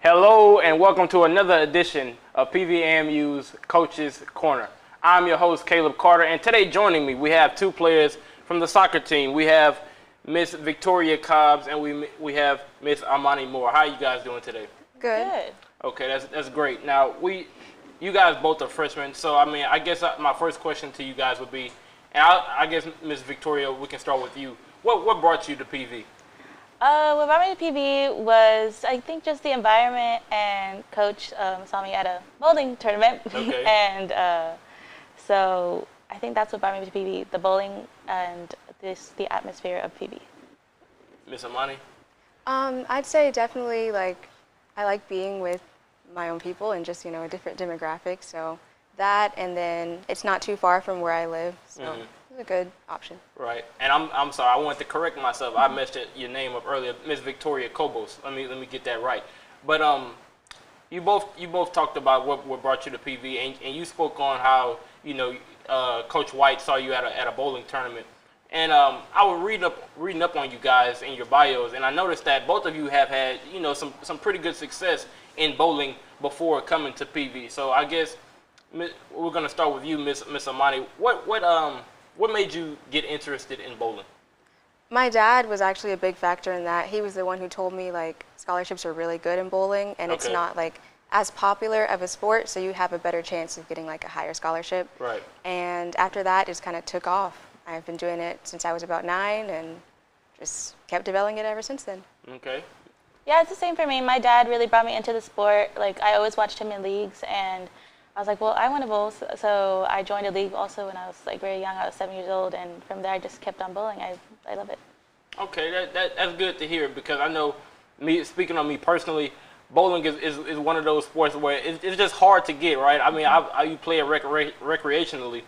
Hello and welcome to another edition of PVAMU's Coach's Corner. I'm your host, Caleb Carter, and today joining me, we have two players from the soccer team. We have Miss Victoria Cobbs and we have Miss Armani Moore. How are you guys doing today? Good. Okay, that's great. Now, you guys both are freshmen, so I guess my first question to you guys would be, and I guess Miss Victoria, we can start with you. What brought you to PV? What brought me to PV was, I think, just the environment, and Coach saw me at a bowling tournament. Okay. And so I think that's what brought me to PV, the bowling and the atmosphere of PV. Miss Amani? I'd say definitely, I like being with my own people and just, a different demographic. So that, and then it's not too far from where I live. So it's a good option. Right. And I'm sorry, I wanted to correct myself. I messed your name up earlier, Miss Victoria Kobos. Let me get that right. But you both talked about what brought you to PV, and you spoke on how Coach White saw you at a bowling tournament. And I was reading up on you guys in your bios, and I noticed that both of you have had some pretty good success in bowling before coming to PV. So I guess we're gonna start with you, Miss Amani. What made you get interested in bowling? My dad was actually a big factor in that. He was the one who told me scholarships are really good in bowling, and it's not as popular of a sport, so you have a better chance of getting a higher scholarship. Right. And after that, it just kind of took off. I've been doing it since I was about 9, and just kept developing it ever since then. Okay. Yeah, it's the same for me. My dad really brought me into the sport. I always watched him in leagues, and I was like, well, I want to bowl. So I joined a league also when I was very young. I was 7 years old, and from there I just kept on bowling. I love it. Okay, that's good to hear, because I know, speaking on me personally, bowling is one of those sports where it's just hard to get, right? I play it recreationally,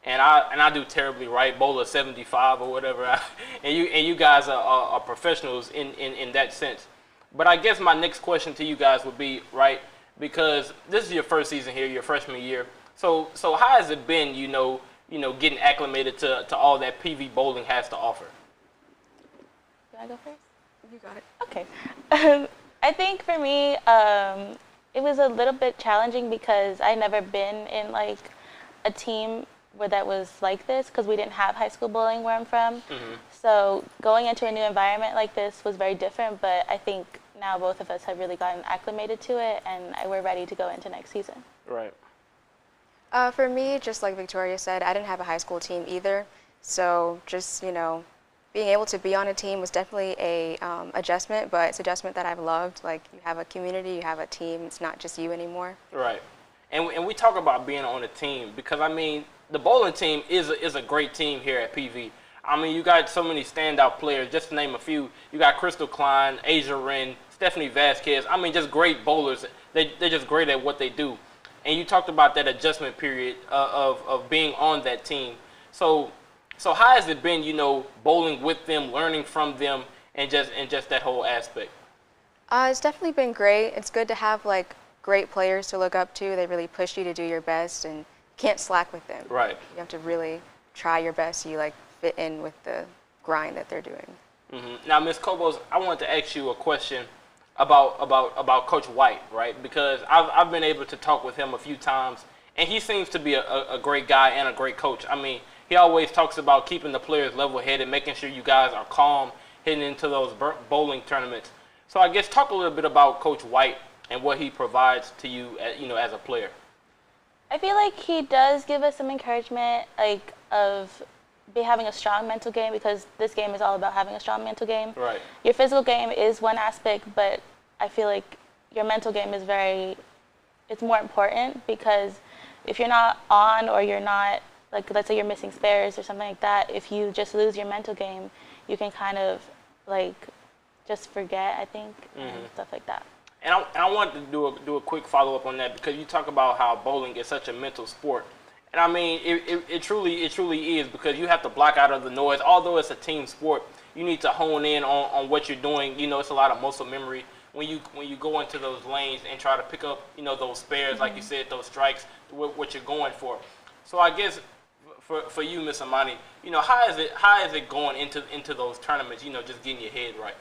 and I do terribly, right? Bowl a 75 or whatever, and you guys are professionals in that sense. But I guess my next question to you guys would be, right, because this is your first season here, your freshman year. So how has it been, getting acclimated to all that PV bowling has to offer? You want to go first? You got it. Okay. I think for me, it was a little bit challenging because I'd never been in a team where that was like this, because we didn't have high school bowling where I'm from. So going into a new environment like this was very different, but I think now both of us have really gotten acclimated to it, and we're ready to go into next season. Right. For me, just like Victoria said, I didn't have a high school team either. So just, being able to be on a team was definitely a adjustment, but it's an adjustment that I've loved. You have a community, you have a team. It's not just you anymore. Right. And we talk about being on a team because, the bowling team is a great team here at PV. You got so many standout players. Just to name a few, you got Crystal Klein, Asia Wren, Stephanie Vasquez. Just great bowlers. They're just great at what they do. And you talked about that adjustment period of being on that team. So how has it been, bowling with them, learning from them, and just that whole aspect? It's definitely been great. It's good to have great players to look up to. They really push you to do your best, and can't slack with them. Right. You have to really try your best so you fit in with the grind that they're doing. Now, Ms. Kobos, I wanted to ask you a question about Coach White, right? Because I've been able to talk with him a few times, and he seems to be a great guy and a great coach. He always talks about keeping the players level-headed, making sure you guys are calm heading into those bowling tournaments. So I guess talk a little bit about Coach White and what he provides to you, as a player. I feel like he does give us some encouragement, of having a strong mental game, because this game is all about having a strong mental game. Right. Your physical game is one aspect, but I feel like your mental game is it's more important, because if you're not on, or you're not, let's say you're missing spares or something like that, if you just lose your mental game, you can kind of just forget, I think, and stuff like that. And I wanted to do a quick follow-up on that, because you talk about how bowling is such a mental sport. And it truly is, because you have to block out of the noise. Although it's a team sport, you need to hone in on what you're doing. It's a lot of muscle memory when you go into those lanes and try to pick up, those spares, like you said, those strikes, what you're going for. So I guess for you, Miss Amani, how is it going into those tournaments, just getting your head right?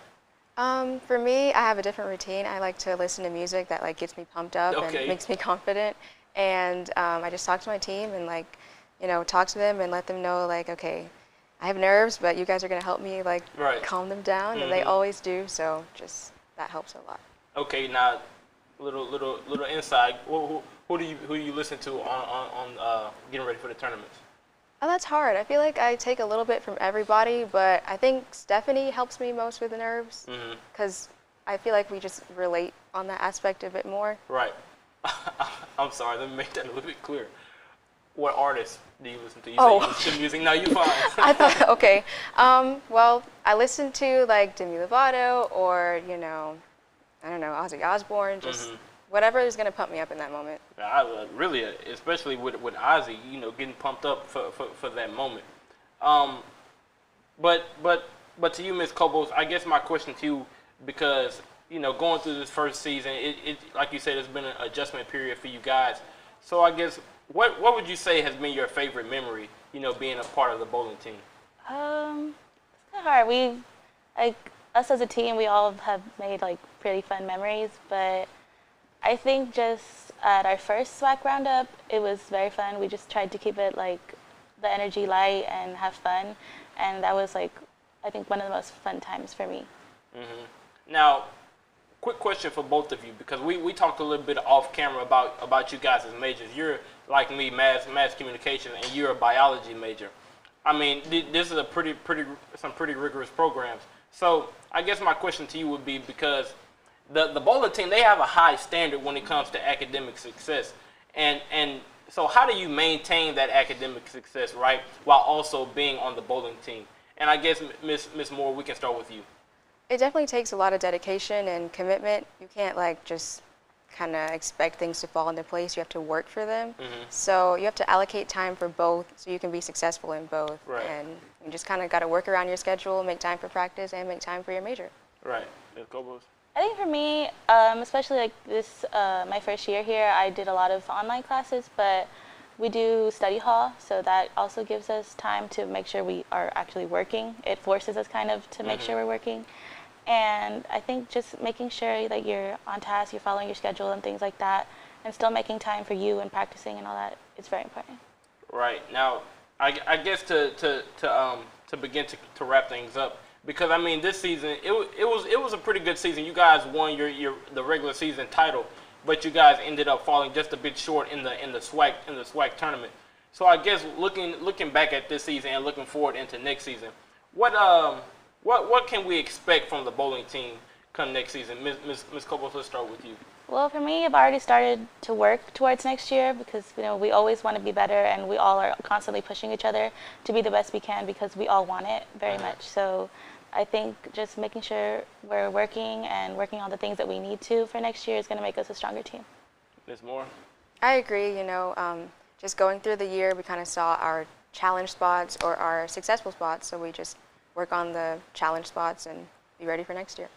For me, I have a different routine. I like to listen to music that like gets me pumped up Okay. and makes me confident. And I just talk to my team and like, talk to them and let them know like, okay, I have nerves, but you guys are gonna help me like Right. calm them down, and they always do. So just that helps a lot. Okay, now little insight. Who do you listen to on getting ready for the tournaments? Oh, that's hard. I feel like I take a little bit from everybody, but I think Stephanie helps me most with the nerves because I feel like we just relate on that aspect a bit more. Right. I'm sorry. Let me make that a little bit clear. What artists do you listen to? You say you listen to music. No, you're fine. I thought, okay. Well, I listen to like Demi Lovato or, I don't know, Ozzy Osbourne, just whatever is going to pump me up in that moment. I really, especially with Ozzy, getting pumped up for that moment. But to you, Ms. Cobos, I guess my question to you, because going through this first season, it like you said, it's been an adjustment period for you guys. So I guess what would you say has been your favorite memory, being a part of the bowling team? It's kind of hard. Us as a team, we all have made like pretty fun memories, but I think just at our first SWAC roundup, it was very fun. We just tried to keep it like the energy light and have fun, and that was like I think one of the most fun times for me. Now, quick question for both of you, because we talked a little bit off camera about you guys as majors. You're like me, mass communication, and you're a biology major. I mean, this is some pretty rigorous programs. So I guess my question to you would be, because the bowling team, they have a high standard when it comes to academic success, and so how do you maintain that academic success, right, while also being on the bowling team? And I guess Miss Moore, we can start with you. It definitely takes a lot of dedication and commitment. You can't like just kind of expect things to fall into place. You have to work for them. So you have to allocate time for both so you can be successful in both. Right. And you just kind of got to work around your schedule, make time for practice, and make time for your major. Right. Ms. Cobos? I think for me, especially like this, my first year here, I did a lot of online classes, but we do study hall, so that also gives us time to make sure we are actually working. It forces us kind of to make sure we're working. And I think just making sure that you're on task, you're following your schedule and things like that, and still making time for you and practicing and all that, it's very important. Right. Now, I guess to begin to wrap things up, because I mean this season it was a pretty good season. You guys won the regular season title, but you guys ended up falling just a bit short in the SWAC tournament. So I guess looking back at this season and looking forward into next season, what can we expect from the bowling team come next season? Ms. Cobos, let's start with you. Well, for me, I've already started to work towards next year because we always want to be better, and we all are constantly pushing each other to be the best we can because we all want it very much. So I think just making sure we're working on the things that we need to for next year is going to make us a stronger team. Ms. Moore? I agree. Just going through the year, we kind of saw our challenge spots or our successful spots, so we just work on the challenge spots and be ready for next year.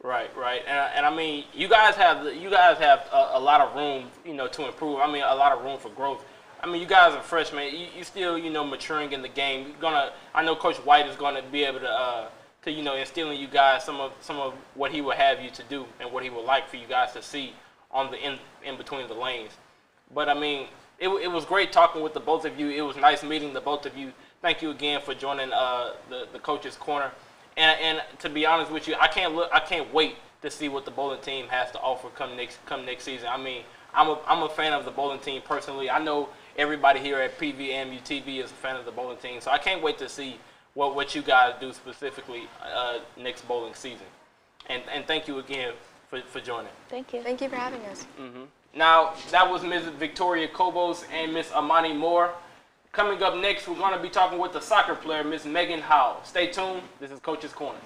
Right. And I mean, you guys have a lot of room, to improve. I mean, a lot of room for growth. I mean, you guys are freshmen. You still, maturing in the game. I know Coach White is gonna be able to instill in you guys some of what he would have you to do and what he would like for you guys to see on the in between the lanes. But I mean, it was great talking with the both of you. It was nice meeting the both of you. Thank you again for joining the Coach's Corner. And to be honest with you, I can't wait to see what the bowling team has to offer come next season. I mean, I'm a fan of the bowling team personally. I know everybody here at PVMU TV is a fan of the bowling team, so I can't wait to see what you guys do specifically next bowling season. And thank you again for joining. Thank you. Thank you for having us. Now, that was Ms. Victoria Cobos and Ms. Amani Moore. Coming up next, we're going to be talking with the soccer player, Ms. Megan Howell. Stay tuned. This is Coach's Corner.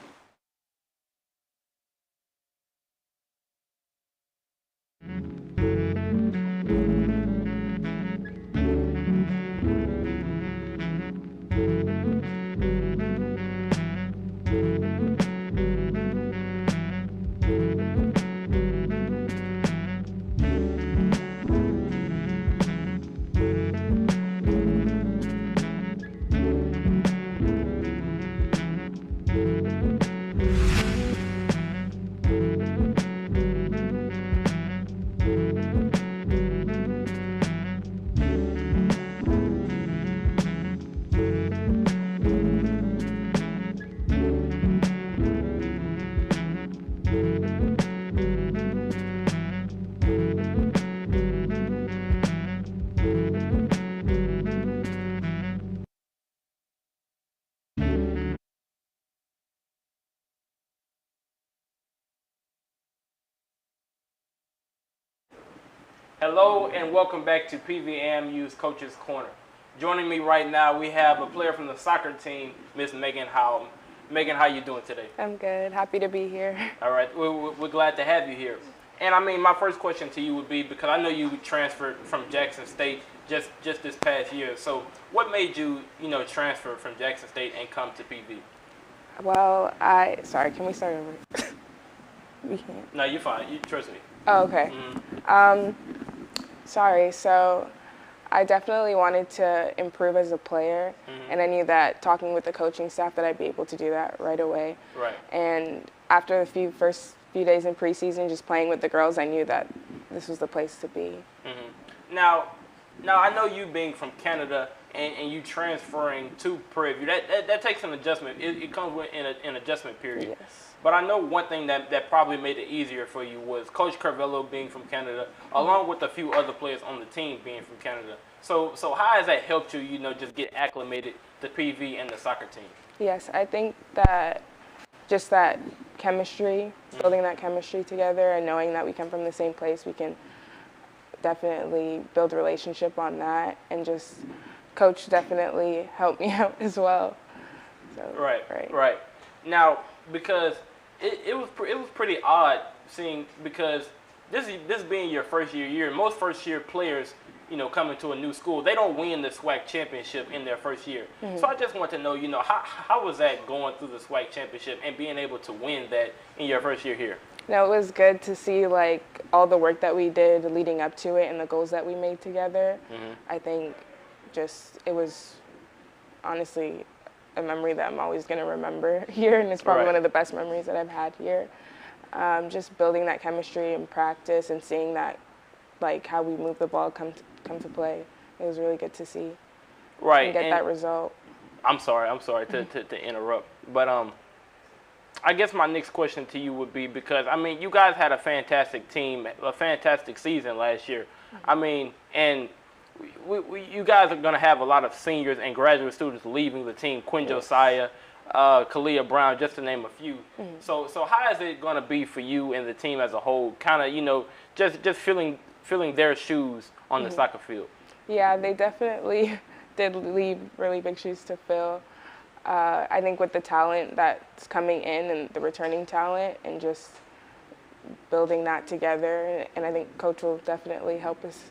Hello and welcome back to PVAMU's Coach's Corner. Joining me right now, we have a player from the soccer team, Miss Megan Howell. Megan, how you doing today? I'm good. Happy to be here. All right, we're glad to have you here. And I mean, my first question to you would be, because I know you transferred from Jackson State just this past year. So what made you, transfer from Jackson State and come to PV? Well, sorry, can we start over? We can't. No, you're fine. You trust me. Oh, okay. Sorry, so I definitely wanted to improve as a player, and I knew that talking with the coaching staff that I'd be able to do that right away. Right. And after the first few days in preseason, just playing with the girls, I knew that this was the place to be. Now I know you being from Canada and you transferring to Prairie View, that takes an adjustment. It comes with an adjustment period. Yes. But I know one thing that probably made it easier for you was Coach Carvello being from Canada, along with a few other players on the team being from Canada. So how has that helped you, just get acclimated to PV and the soccer team? Yes, I think that just that chemistry, building that chemistry together and knowing that we come from the same place, we can definitely build a relationship on that, and just Coach definitely helped me out as well. So, Right. Now, because it was pretty odd seeing, because this being your first year, most first year players, coming to a new school, they don't win the SWAC championship in their first year. So I just want to know, how was that going through the SWAC championship and being able to win that in your first year here? No, it was good to see like all the work that we did leading up to it and the goals that we made together. I think it was honestly a memory that I'm always going to remember here, and it's probably one of the best memories that I've had here. Just building that chemistry in practice and seeing that, like, how we move the ball come to play. It was really good to see. Right. And get that result. I'm sorry to interrupt, but I guess my next question to you would be, because I mean, you guys had a fantastic team, a fantastic season last year. I mean, and you guys are going to have a lot of seniors and graduate students leaving the team. Quinn Josiah, Kalia Brown, just to name a few. So how is it going to be for you and the team as a whole, kind of, just filling their shoes on the soccer field? Yeah, they definitely did leave really big shoes to fill. I think with the talent that's coming in and the returning talent and just building that together, and I think Coach will definitely help us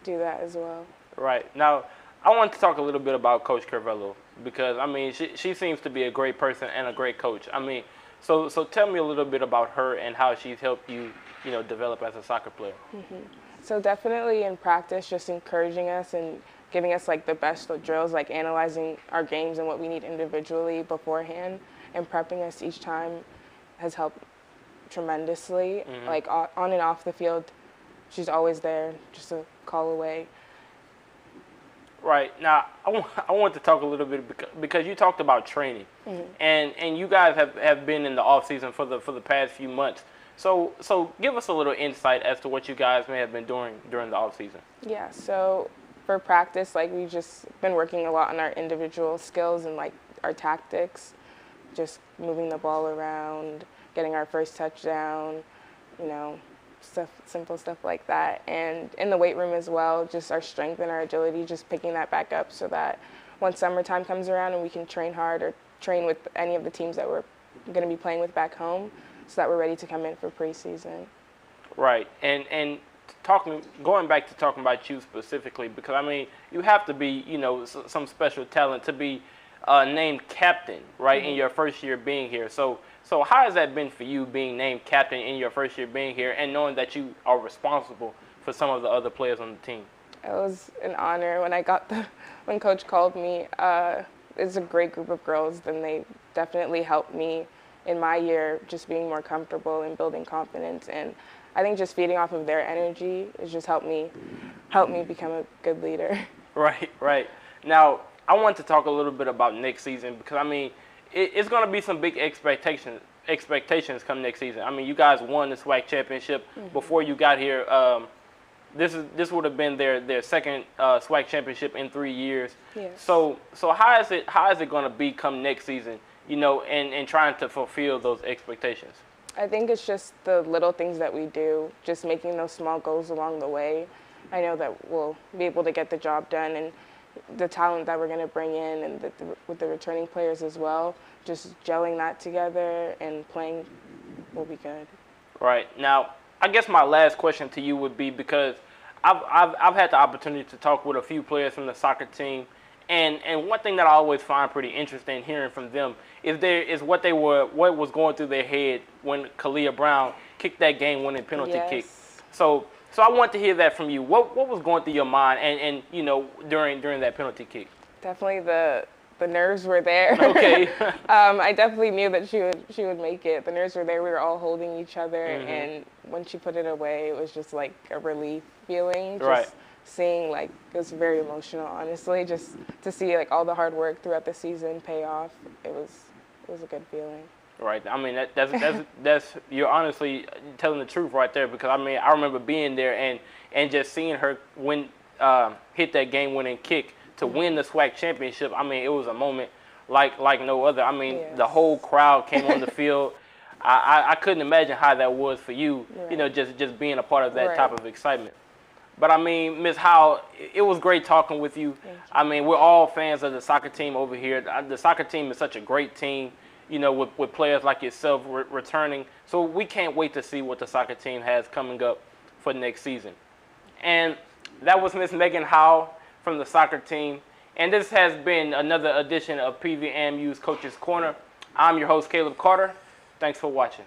do that as well. Right. Now, I want to talk a little bit about Coach Carvello, because, I mean, she seems to be a great person and a great coach. I mean, so tell me a little bit about her and how she's helped you, develop as a soccer player. So definitely in practice, just encouraging us and giving us like the best drills, like analyzing our games and what we need individually beforehand, and prepping us each time has helped tremendously. Like on and off the field, she's always there, just a call away. Right. Now, I want to talk a little bit, because you talked about training, and you guys have been in the off season for the past few months. So give us a little insight as to what you guys may have been doing during the off season. Yeah. So for practice, like, we've just been working a lot on our individual skills and like our tactics, just moving the ball around, getting our first touchdown, simple stuff like that. And in the weight room as well, just our strength and our agility, just picking that back up so that once summertime comes around and we can train hard or train with any of the teams that we're going to be playing with back home, so that we're ready to come in for preseason. Right. And going back to talking about you specifically, because, I mean, you have to be, some special talent to be named captain, right, in your first year being here. So how has that been for you, being named captain in your first year being here, and knowing that you are responsible for some of the other players on the team? It was an honor when Coach called me. It's a great group of girls, and they definitely helped me in my year, just being more comfortable and building confidence. And I think just feeding off of their energy has just helped me become a good leader. Right. Now, I want to talk a little bit about next season, because, I mean, it's going to be some big expectations come next season. I mean, you guys won the SWAC championship before you got here. This would have been their second SWAC championship in 3 years. Yes. So how is it going to be come next season, and trying to fulfill those expectations? I think it's just the little things that we do, just making those small goals along the way, I know that we'll be able to get the job done, and the talent that we're going to bring in and with the returning players as well, just gelling that together and playing will be good. Right. Now, I guess my last question to you would be, because I've had the opportunity to talk with a few players from the soccer team, and one thing that I always find pretty interesting hearing from them is what was going through their head when Kalia Brown kicked that game-winning penalty kick. So I want to hear that from you. What was going through your mind and you know, during that penalty kick? Definitely the nerves were there. Okay. I definitely knew that she would make it. The nerves were there. We were all holding each other, and when she put it away, it was just like a relief feeling. Just seeing, like, it was very emotional, honestly. Just to see like all the hard work throughout the season pay off. It was a good feeling. Right. I mean, that's you're honestly telling the truth right there, because I mean, I remember being there and just seeing her hit that game-winning kick to win the SWAC championship. I mean, it was a moment like no other. I mean, the whole crowd came on the field. I couldn't imagine how that was for you, you know, just being a part of that type of excitement. But I mean, Ms. Howell, it was great talking with you. I mean, we're all fans of the soccer team over here. The soccer team is such a great team, you know, with players like yourself returning. So we can't wait to see what the soccer team has coming up for next season. And that was Ms. Megan Howell from the soccer team. And this has been another edition of PVMU's Coach's Corner. I'm your host, Caleb Carter. Thanks for watching.